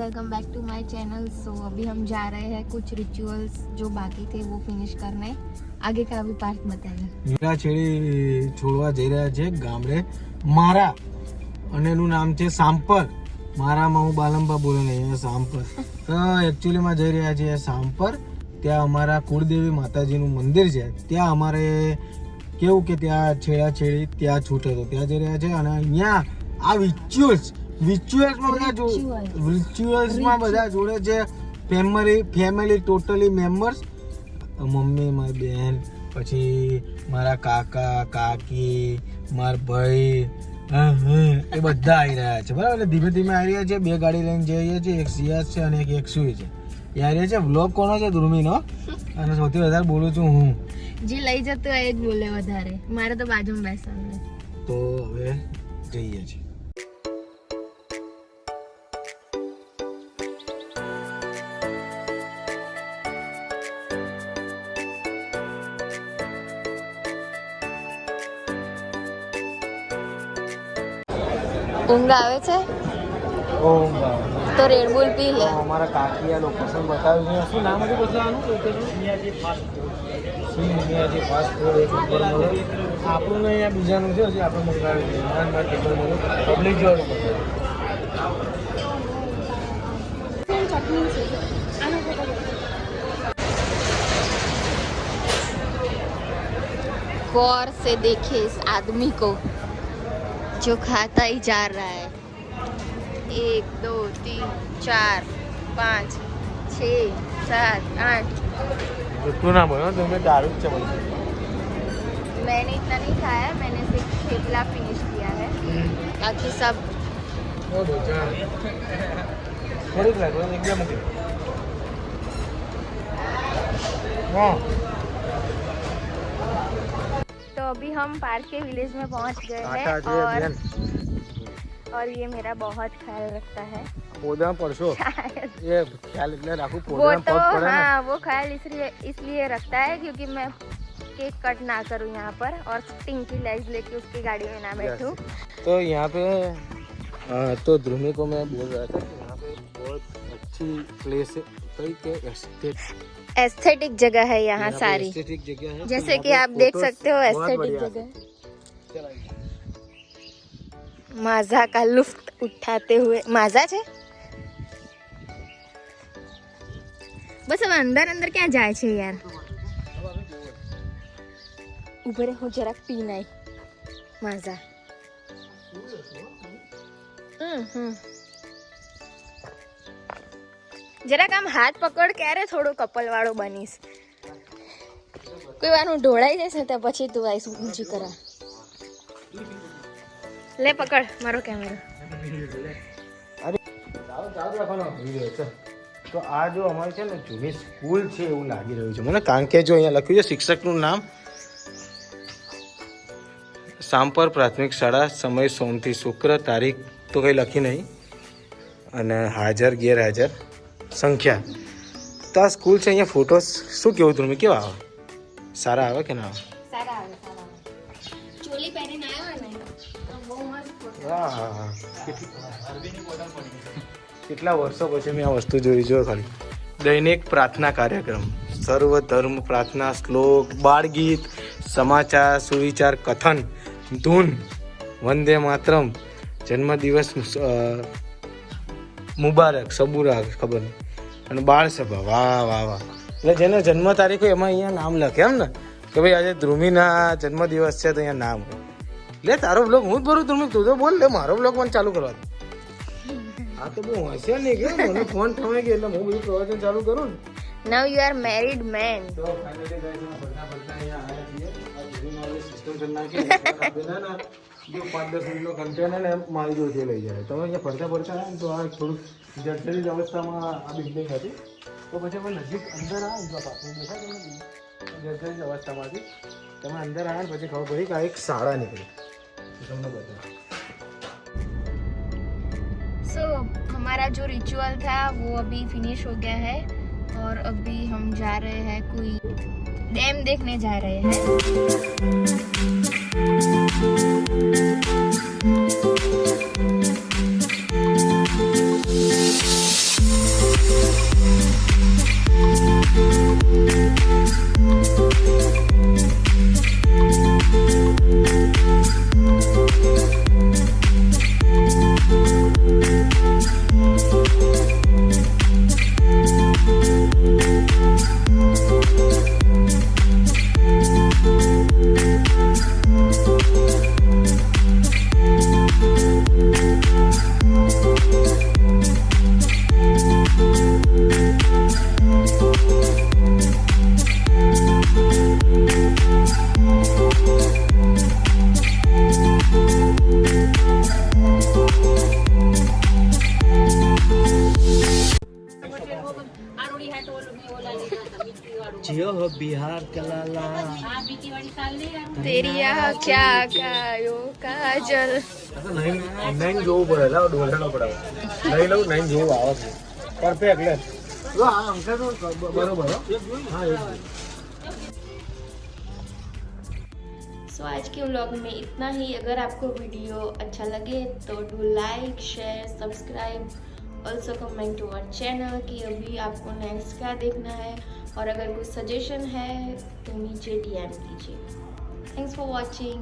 Welcome back to my channel. So अभी हम जा रहे हैं कुछ रिचुअल्स जो बाकी थे वो फिनिश करने। आगे का अभी पार्ट बताइए। મીરા છેડી છોડવા જઈ રહ્યા છે ગામડે મારા, અને એનું નામ છે સાંપર. મારામાં હું બાલંબા બોલે ને અહીંયા સાંપર. તો એકચ્યુઅલીમાં જઈ રહ્યા છીએ સાંપર. ત્યાં અમારા કુળદેવી માતાજીનું મંદિર છે. ત્યાં અમારે કેવું કે ત્યાં છેડા છેડી ત્યાં છૂટે તો ત્યાં જઈ રહ્યા છે. અને અહીંયા આ રિચ્યુઅલ્સમાં બધા જોડે છે ફેમિલી ટોટલી મેમ્બર્સ. મમ્મી, મારી બેન, પછી મારા કાકા કાકી, મારા ભાઈ, એ બધા આવી રહ્યા છે. બરાબર, એટલે ધીમે ધીમે આવી રહ્યા છે. બે ગાડી લઈને જઈ રહ્યા છે. એક સિયાસ છે અને એક એકસુઈ છે. એ આવી રહ્યા છે. વ્લોગ કોનો છે? ધ્રુમીનો. અને સૌથી વધારે બોલું છું હું. જે લઈ જતો એ જ બોલે વધારે. મારે તો બાજુમાં બેસવાનું. તો હવે જઈએ છીએ. ઊંઘ આવે છે તો રેડ બુલ પી લે. અમારા કાકી આ લોકેશન બતાવ્યું છે. શું નામ હતું બતાવવાનું? મિયાજી ફાસ્ટ ફૂડ એક ઉપર મળે. આપણું ને અહીંયા બીજાનું છે. હજી આપણે મંગાવ્યું છે. નાના ટેબલ મળે પબ્લિક જોવાનું गौर से देखे इस आदमी को जो खाता ही जा रहा है. 1 2 3 4 5 6 7 8. તું ના બોલો, તમે દારૂ જ છે બોલો. मैंने इतना नहीं खाया है. मैंने सिर्फ थेपला फिनिश किया है. बाकी सब થોડીક લાગે એકદમ हाँ. तो अभी हम पार्क के विलेज में पहुंच गए हैं और ये मेरा बहुत ख्याल रखता है. પોદા પડશો એ ખ્યાલ એટલે રાખું. वो પોદા तो પગ પડે ને. हाँ, वो ख्याल इसलिए रखता है क्योंकि मैं केक कट ना करूँ यहाँ पर और स्टिंकी लेग्स लेके उसकी गाड़ी में ना बैठूँ. तो यहाँ पे तो ध्रुमी को मैं बोल रहा था कि यहाँ पे बहुत अच्छी प्लेस है. कई के एस्थेटिक जगह है यहाँ सारी. एस्थेटिक जगह है. जैसे कि आप देख सकते हो एस्थेटिक जगह. माजा का लुफ्त उठाते हुए. माजा છે બસ હવે અંદર અંદર ક્યાં જાય છે યાર. ઉભરે હું જરાક પી નાઈ માઝા. જરાક આમ હાથ પકડ. ક્યારે થોડું કપલ વાળો બનીશ. કોઈ વાર હું ઢોળાઈ જશે તો પછી તું આવીશ ઊંચી કરા. લે પકડ મારો કેમેરો. તો આ જો અમારી છે ને જૂની સ્કૂલ છે એવું લાગી રહ્યું છે મને. કારણ કે જો અહીંયા લખ્યું છે શિક્ષકનું નામ સાંપર પ્રાથમિક શાળા, સમય સોમથી શુક્ર, તારીખ તો કંઈ લખી નહીં, અને હાજર ગેરહાજર સંખ્યા. તો આ સ્કૂલ છે. અહીંયા ફોટોસ શું કેવું તમે? કેવા આવે? સારા આવે કે ના આવે? સારા આવે. ચોલી પહેરીને આવ્યો ને તો બહુ મસ્ત ફોટો. હા હા હા. કેટલા વર્ષો પછી મેં આ વસ્તુ જોઈ. જો ખાલી દૈનિક પ્રાર્થના કાર્યક્રમ, સર્વ ધર્મ પ્રાર્થના, શ્લોક, બાળગીત, સમાચાર, સુવિચાર, કથન, ધૂન, વંદે માતરમ, જન્મદિવસ મુબારક, સબુરા ખબર નહીં, અને બાળ સભા. વાહ વાહ વાહ. એટલે જેનો જન્મ તારીખ હોય એમાં અહીંયા નામ લખે એમ ને કે ભાઈ આજે ધ્રુમીના જન્મદિવસ છે તો અહીંયા નામ હોય. લે તારો બ્લોગ હું જ ભરું ધ્રુમી, તું તો બોલ. લે મારો બ્લોગ મને ચાલુ કરવા દે. આ તો બહુ હોશિયાર નહીં કે મને ફોન થવાઈ ગયો એટલે હું બધું પ્રવચન ચાલુ કરું ને. Now you are married man. તો ફાઇનલી ગાઈસ અમે ફરતા અહીંયા આવ્યા છીએ. આ ધ્રુવીનો વાળી સિસ્ટમ કરી નાખી. ના જો 5-10 મિનિટનો કન્ટેનર ને મારી જોડે લઈ જાય. તમે અહીંયા ફરતા આવ્યા ને તો આ થોડુંક જર્જરિત અવસ્થામાં આ બિલ્ડિંગ હતી. તો પછી અમે નજીક અંદર આવ્યા ને તો પાછળ દેખાય તમને જર્જરિત અવસ્થામાંથી તમે અંદર આવ્યા ને પછી ખબર પડી કે આ એક શાળા નીકળી. તમને બતાવો. So हमारा जो रिचुअल था वो अभी फिनिश हो गया है और अभी हम जा रहे हैं कोई डैम देखने जा रहे हैं. जियो हो बिहार का लाला तेरी यहाँ क्या गायो काजल નહીં જોવું પડે લાવ ડોલેનો પડાવ લઈ લઉં નહીં જોવું આવે છે પરફેક્ટ લે જો આ અંકે તો બરોબર હો હા એક सो आज के व्लॉग में इतना ही। अगर आपको वीडियो अच्छा लगे तो do like share subscribe also comment to our channel कि अभी आपको नेक्स्ट क्या देखना है, और अगर कुछ सजेशन है तो नीचे DM कीजिए। Thanks for watching.